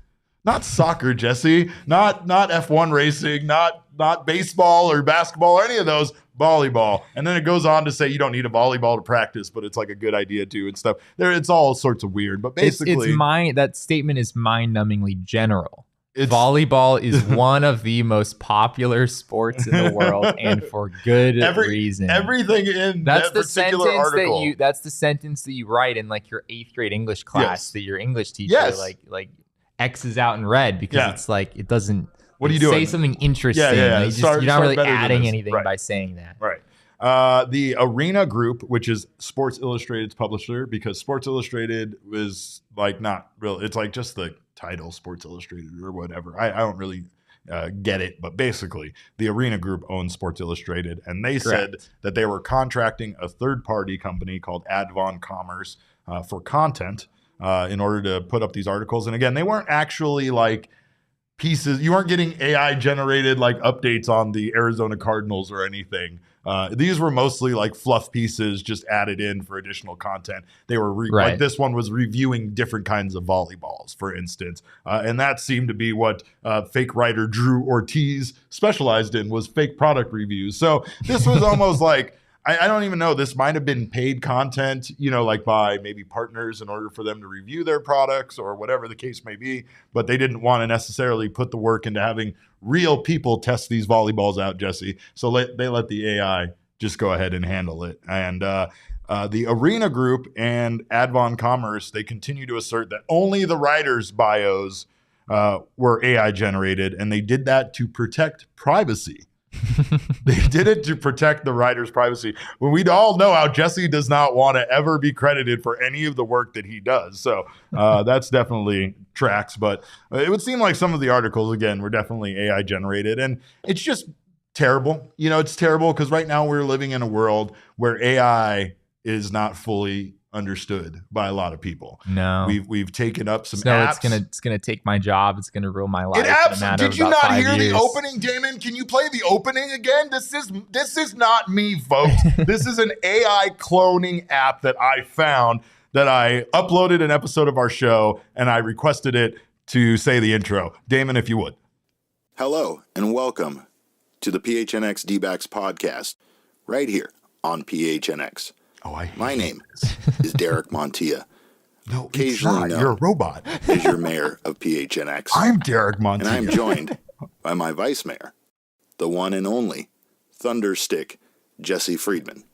B: Not soccer, Jesse. Not F1 racing. Not baseball or basketball or any of those. Volleyball. And then it goes on to say you don't need a volleyball to practice, but it's like a good idea too and stuff. It's all sorts of weird. But basically,
C: that statement is mind-numbingly general. Volleyball is one of the most popular sports in the world, and for good reason.
B: Everything in that particular article.
C: That's the sentence that you write in like your 8th grade English class that your English teacher like X's out in red because it's like it doesn't.
B: What are you doing?
C: Say something interesting.
B: Yeah.
C: You're not really adding anything by saying that.
B: Right. The Arena Group, which is Sports Illustrated's publisher, because Sports Illustrated was like not real. It's like just the title Sports Illustrated or whatever. I don't really get it, but basically the Arena Group owns Sports Illustrated, and they said that they were contracting a third-party company called Advon Commerce for content in order to put up these articles. And again, they weren't actually like pieces. You weren't getting AI generated like updates on the Arizona Cardinals or anything. These were mostly like fluff pieces just added in for additional content. They were like this one was reviewing different kinds of volleyballs, for instance. And that seemed to be what fake writer Drew Ortiz specialized in, was fake product reviews. So this was almost like, I don't even know, this might have been paid content, like by maybe partners in order for them to review their products or whatever the case may be. But they didn't want to necessarily put the work into having real people test these volleyballs out, Jesse. So they let the AI just go ahead and handle it. And the Arena Group and Advon Commerce, they continue to assert that only the writers' bios were AI generated, and they did that to protect privacy. They did it to protect the writer's privacy, when we'd all know how Jesse does not want to ever be credited for any of the work that he does. So that's definitely tracks. But it would seem like some of the articles, again, were definitely AI generated. And it's just terrible. It's terrible because right now we're living in a world where AI is not fully understood by a lot of people.
C: No,
B: we've taken up some
C: no,
B: apps.
C: It's gonna take my job. It's gonna ruin my life.
B: It absolutely. Did you not hear the opening, Damon? Can you play the opening again? This is not me, folks. This is an AI cloning app that I found, that I uploaded an episode of our show, and I requested it to say the intro. Damon, if you would.
A: Hello and welcome to the PHNX D-backs podcast, right here on PHNX. My name is Derek Montia.
B: No, occasionally you're a robot.
A: As your mayor of PHNX.
B: I'm Derek Montia.
A: And I'm joined by my vice mayor, the one and only Thunderstick Jesse Friedman.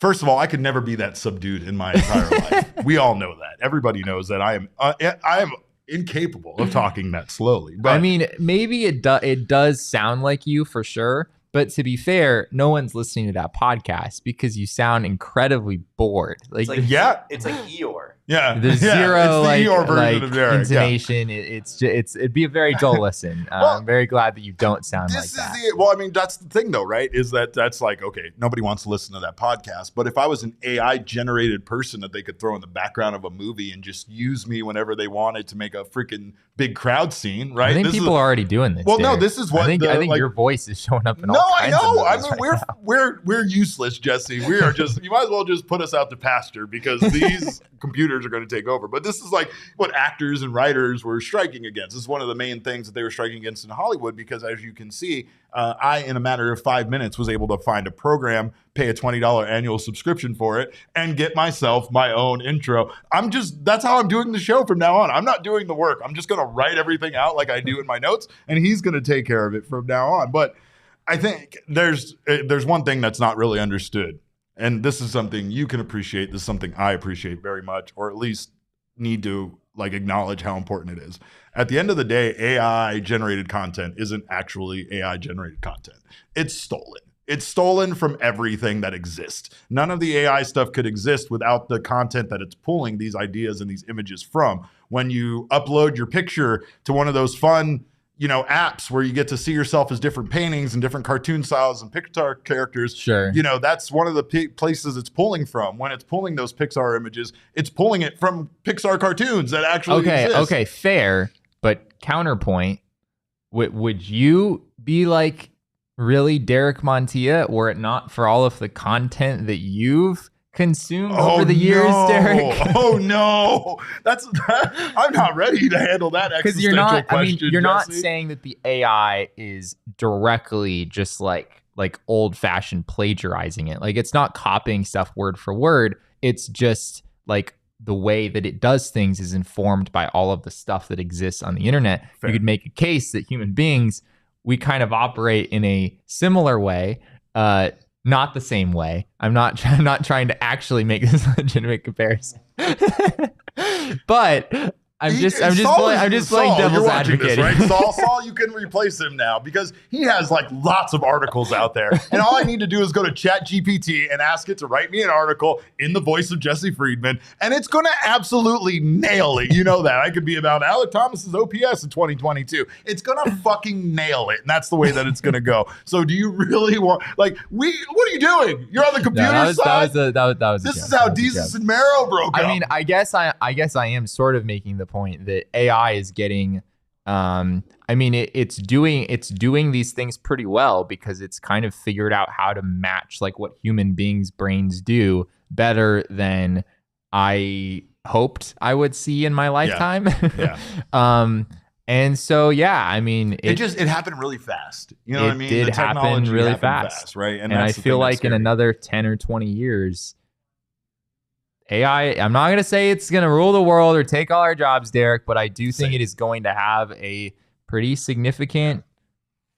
B: First of all, I could never be that subdued in my entire life. We all know that. Everybody knows that I am incapable of talking that slowly. But
C: I mean, maybe it does sound like you for sure. But to be fair, no one's listening to that podcast because you sound incredibly bored.
D: It's like Eeyore.
B: Yeah,
C: there's zero
B: like
C: intonation. Yeah. It'd be a very dull listen. I'm very glad that you don't sound like that.
B: I mean, that's the thing though, right? Is that's like, okay, nobody wants to listen to that podcast. But if I was an AI generated person that they could throw in the background of a movie and just use me whenever they wanted to make a freaking big crowd scene, right?
C: I think people are already doing this.
B: Well,
C: Derek.
B: No, this is what
C: I think
B: like,
C: your voice is showing up in all
B: I
C: kinds
B: know.
C: of movies
B: We're useless, Jesse. We are just. You might as well just put us out to pasture because these computers are going to take over. But this is like what actors and writers were striking against. This is one of the main things that they were striking against in Hollywood because, as you can see, I, in a matter of 5 minutes, was able to find a program, pay a $20 annual subscription for it, and get myself my own intro. That's how I'm doing the show from now on. I'm not doing the work. I'm just going to write everything out like I do in my notes, and he's going to take care of it from now on. But I think there's one thing that's not really understood. And this is something you can appreciate. This is something I appreciate very much, or at least need to like acknowledge how important it is. At the end of the day, AI generated content isn't actually AI generated content. It's stolen. It's stolen from everything that exists. None of the AI stuff could exist without the content that it's pulling these ideas and these images from. When you upload your picture to one of those fun, apps where you get to see yourself as different paintings and different cartoon styles and Pixar characters.
C: Sure.
B: That's one of the places it's pulling from. When it's pulling those Pixar images, it's pulling it from Pixar cartoons that actually exist.
C: Okay, fair. But counterpoint, would you be like really Derek Montia were it not for all of the content that you've consumed over the years, Derek?
B: Oh no, I'm not ready to handle that existential question.
C: You're not saying that the AI is directly just like old-fashioned plagiarizing it. Like it's not copying stuff word for word. It's just like the way that it does things is informed by all of the stuff that exists on the internet. Fair. You could make a case that human beings, we kind of operate in a similar way. Not the same way. I'm not trying to actually make this legitimate comparison. But I'm just playing devil's advocate.
B: Right? Saul, you can replace him now because he has like lots of articles out there. And all I need to do is go to ChatGPT and ask it to write me an article in the voice of Jesse Friedman. And it's going to absolutely nail it. You know that. I could be about Alec Thomas's OPS in 2022. It's going to fucking nail it. And that's the way that it's going to go. So do you really want, what are you doing? You're on the computer side?
C: That was
B: this is how Jesus and Merrill broke up.
C: I mean, I guess I am sort of making the point that AI is getting it's doing these things pretty well because it's kind of figured out how to match like what human beings' brains do better than I hoped I would see in my lifetime.
B: Yeah.
C: And so I mean
B: it happened really fast. You know what I mean?
C: It did happen really fast,
B: right?
C: And I feel like in another 10 or 20 years AI, I'm not going to say it's going to rule the world or take all our jobs, Derek, but I do think it is going to have a pretty significant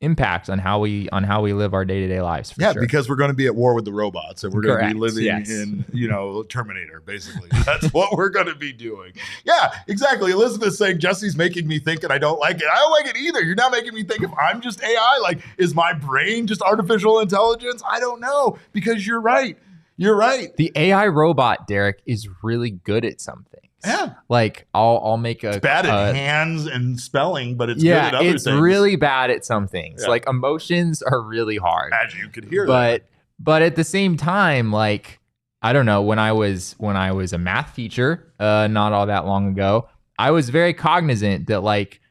C: impact on how we live our day-to-day lives. For sure.
B: Because we're going to be at war with the robots and we're going to be living in, Terminator, basically. That's what we're going to be doing. Yeah, exactly. Elizabeth's saying Jesse's making me think and I don't like it. I don't like it either. You're now making me think if I'm just AI, like, is my brain just artificial intelligence? I don't know, because you're right. You're right.
C: The AI robot, Derek, is really good at something.
B: Yeah.
C: Like I'll make
B: it's bad at hands and spelling, but it's good at other things.
C: It's really bad at some things. Yeah. Like emotions are really hard.
B: As you could hear
C: but at the same time, like I don't know, when I was a math teacher, not all that long ago, I was very cognizant that, like,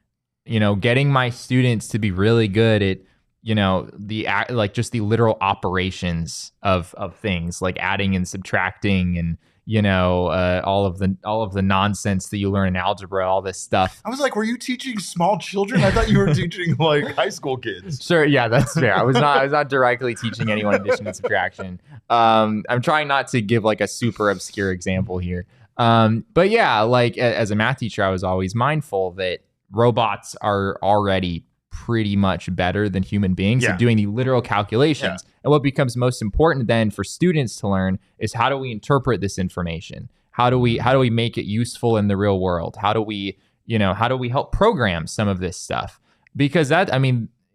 C: you know, getting my students to be really good at, you know, just the literal operations of things, like adding and subtracting and, you know, all of the nonsense that you learn in algebra, all this stuff.
B: I was like, were you teaching small children? I thought you were teaching like high school kids.
C: Sure, yeah, that's fair. I was not directly teaching anyone addition and subtraction. I'm trying not to give like a super obscure example here. But yeah, like as a math teacher, I was always mindful that robots are already pretty much better than human beings at doing the literal calculations. And what becomes most important then for students to learn is, how do we interpret this information? How do we make it useful in the real world? How do we help program some of this stuff? Because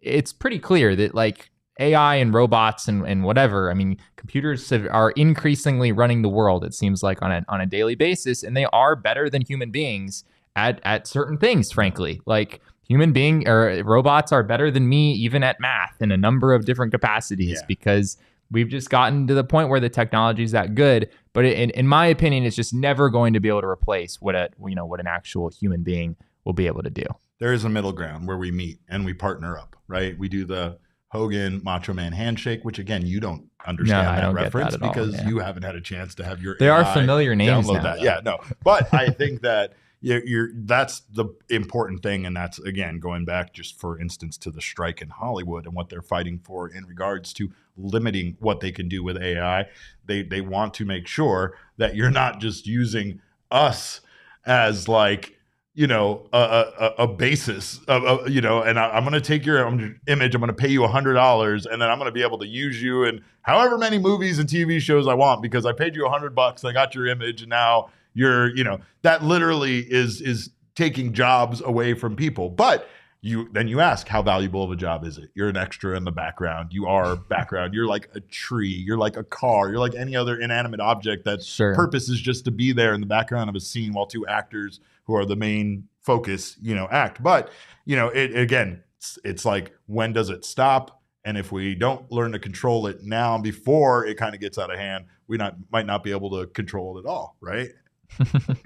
C: it's pretty clear that like AI and robots and whatever, I mean, computers are increasingly running the world, it seems like, on a daily basis, and they are better than human beings at certain things, frankly. Like robots are better than me even at math in a number of different capacities, because we've just gotten to the point where the technology is that good. But in my opinion, it's just never going to be able to replace what an actual human being will be able to do.
B: There is a middle ground where we meet and we partner up, right? We do the Hogan Macho Man handshake, which again, you don't understand that reference because you haven't had a chance to have your
C: There are familiar names
B: download
C: now,
B: that.
C: though.
B: Yeah, no. But I think that that's the important thing, and that's, again, going back just for instance to the strike in Hollywood and what they're fighting for in regards to limiting what they can do with AI. They want to make sure that you're not just using us as like, you know, a basis of, you know, and I'm going to take your image, I'm going to pay you $100, and then I'm going to be able to use you in however many movies and TV shows I want because I paid you $100, I got your image, and now you're, you know, that literally is taking jobs away from people. But you ask, how valuable of a job is it? You're an extra in the background. You are background. You're like a tree. You're like a car. You're like any other inanimate object that's purpose is just to be there in the background of a scene while two actors who are the main focus, you know, act. But, you know, it's like, when does it stop? And if we don't learn to control it now before it kind of gets out of hand, we might not be able to control it at all, right?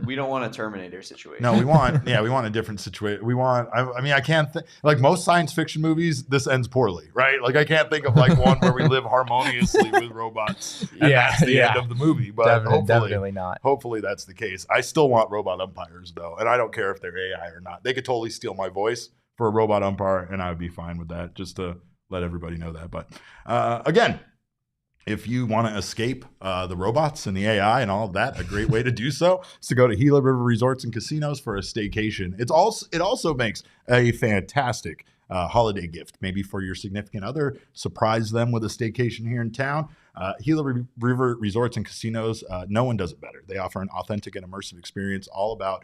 D: We don't want a Terminator situation.
B: No, we want a different situation. I can't think, like most science fiction movies, this ends poorly, right? Like I can't think of like one where we live harmoniously with robots and that's the end of the movie. But
C: definitely not.
B: Hopefully that's the case. I still want robot umpires though, and I don't care if they're AI or not. They could totally steal my voice for a robot umpire, and I would be fine with that, just to let everybody know that. But again, if you want to escape the robots and the AI and all of that, a great way to do so is to go to Gila River Resorts and Casinos for a staycation. It also makes a fantastic holiday gift, maybe for your significant other. Surprise them with a staycation here in town. Gila River Resorts and Casinos, no one does it better. They offer an authentic and immersive experience, all about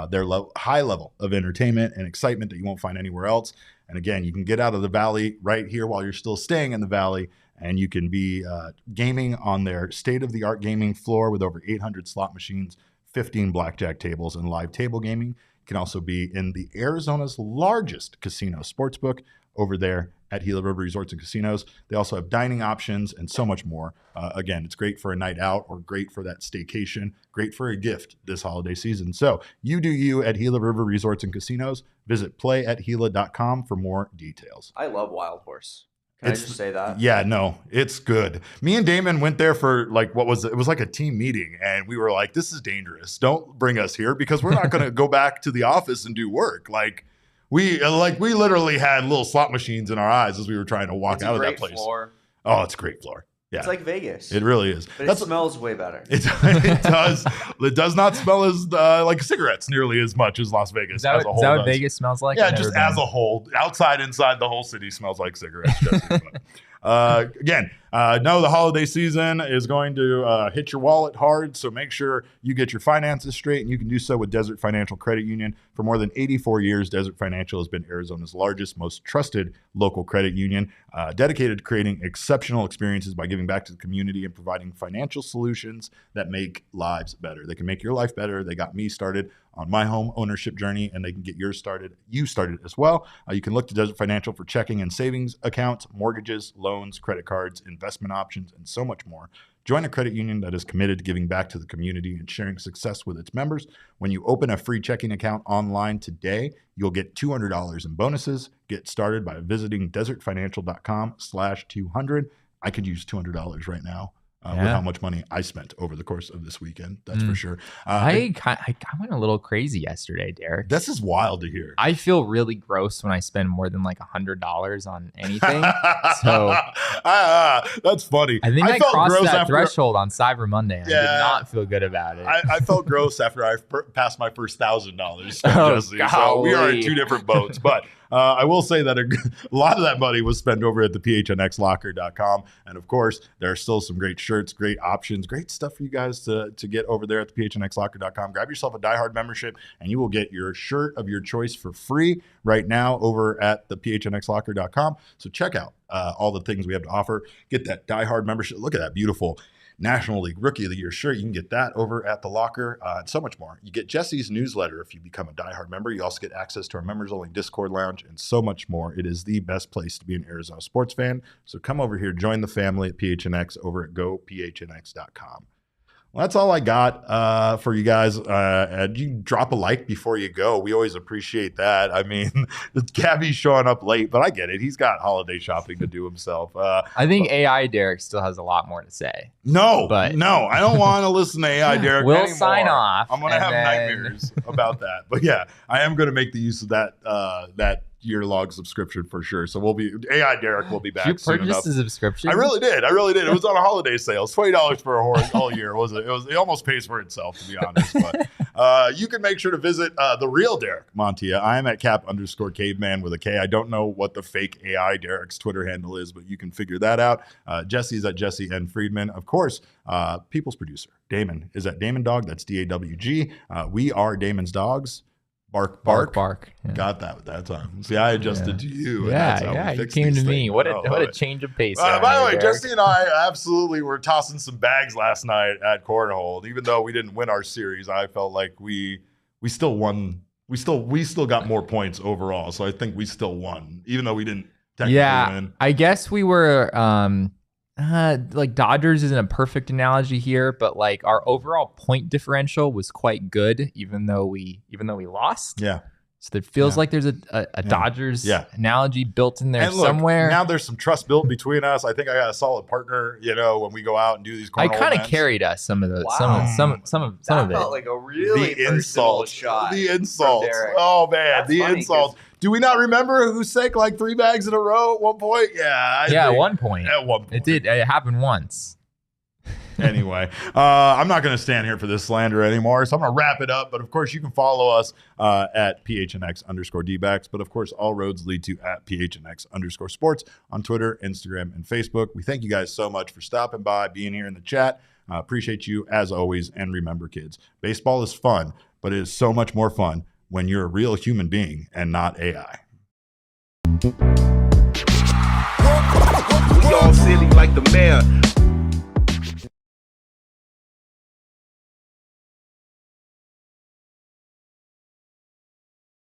B: their high level of entertainment and excitement that you won't find anywhere else. And again, you can get out of the valley right here while you're still staying in the valley, and you can be gaming on their state-of-the-art gaming floor with over 800 slot machines, 15 blackjack tables, and live table gaming. You can also be in the Arizona's largest casino sportsbook over there at Gila River Resorts and Casinos. They also have dining options and so much more. Again, it's great for a night out or great for that staycation, great for a gift this holiday season. So you do you at Gila River Resorts and Casinos. Visit playathgila.com for more details.
D: I love Wild Horse. Can I just say that?
B: Yeah, no, it's good. Me and Damon went there for like, it was like a team meeting, and we were like, this is dangerous. Don't bring us here because we're not going to go back to the office and do work. Like we literally had little slot machines in our eyes as we were trying to walk out of that place.
D: Floor.
B: Oh, it's a great floor. Yeah.
D: It's like Vegas.
B: It really is.
D: But it smells way better.
B: It does. It does not smell as like cigarettes nearly as much as Las Vegas as a whole.
C: Is that what Vegas smells like?
B: Yeah, just as a whole. Outside, inside, the whole city smells like cigarettes. Again, no, the holiday season is going to hit your wallet hard, so make sure you get your finances straight, and you can do so with Desert Financial Credit Union. For more than 84 years, Desert Financial has been Arizona's largest, most trusted local credit union, dedicated to creating exceptional experiences by giving back to the community and providing financial solutions that make lives better. They can make your life better. They got me started on my home ownership journey, and they can get you started as well. You can look to Desert Financial for checking and savings accounts, mortgages, loans, credit cards, investment options, and so much more. Join a credit union that is committed to giving back to the community and sharing success with its members. When you open a free checking account online today, you'll get $200 in bonuses. Get started by visiting desertfinancial.com/200. I could use $200 right now. With how much money I spent over the course of this weekend. That's for sure.
C: I went a little crazy yesterday, Derek.
B: This is wild to hear.
C: I feel really gross when I spend more than like $100 on anything. So
B: that's funny.
C: I think I crossed that threshold on Cyber Monday. I did not feel good about it.
B: I felt gross after I passed my first $1,000. Jesse.
C: Golly.
B: So we are in two different boats. But I will say that a lot of that money was spent over at the PHNXlocker.com. And of course, there are still some great shirts, great options, great stuff for you guys to get over there at the PHNXlocker.com. Grab yourself a diehard membership and you will get your shirt of your choice for free right now over at the PHNXlocker.com. So check out all the things we have to offer. Get that diehard membership. Look at that beautiful National League Rookie of the Year shirt. You can get that over at the Locker and so much more. You get Jesse's newsletter if you become a diehard member. You also get access to our members-only Discord lounge and so much more. It is the best place to be an Arizona sports fan. So come over here, join the family at PHNX over at gophnx.com. Well, that's all I got for you guys. You drop a like before you go. We always appreciate that. I mean, Gabby's showing up late, but I get it. He's got holiday shopping to do himself.
C: I think AI Derek still has a lot more to say.
B: No, I don't want to listen to AI Derek
C: we'll
B: anymore.
C: Sign off.
B: I'm going to have nightmares about that. But yeah, I am going to make the use of that year-long subscription for sure. So AI Derek will be back.
C: You purchased a subscription?
B: I really did. It was on a holiday sale. It's $20 for a whole year. It almost pays for itself, to be honest. But you can make sure to visit the real Derek Montilla. I am at cap_caveman with a K. I don't know what the fake AI Derek's Twitter handle is, but you can figure that out. Jesse's at Jesse N. Friedman. Of course, People's producer, Damon, is at Damon Dog. That's DAWG. We are Damon's Dogs. Bark.
C: Yeah.
B: Got that time. See, I adjusted to you.
C: Yeah. You came to me. What a change of pace.
B: By the way, Jesse and I absolutely were tossing some bags last night at Cornhole. Even though we didn't win our series, I felt like we still won. We still got more points overall. So I think we still won, even though we didn't technically win.
C: I guess we were like Dodgers isn't a perfect analogy here, but like our overall point differential was quite good, even though we lost.
B: Yeah.
C: So it feels like there's a Dodgers analogy built in there
B: and look,
C: somewhere.
B: Now there's some trust built between us. I think I got a solid partner, when we go out and do these cornhole
C: I kind of
B: events.
C: carried us some of
D: Some
C: of it.
D: That felt like a really personal shot.
B: The insults. Oh man, the insults. Do we not remember who sank like 3 bags in a row at one point? Yeah.
C: At one point.
B: At one point.
C: It did. It happened once.
B: Anyway, I'm not going to stand here for this slander anymore, so I'm going to wrap it up. But of course, you can follow us at PHNX_DBacks. But of course, all roads lead to at PHNX_sports on Twitter, Instagram, and Facebook. We thank you guys so much for stopping by, being here in the chat. Appreciate you as always. And remember, kids, baseball is fun, but it is so much more fun when you're a real human being and not AI.
F: We all silly like the mayor.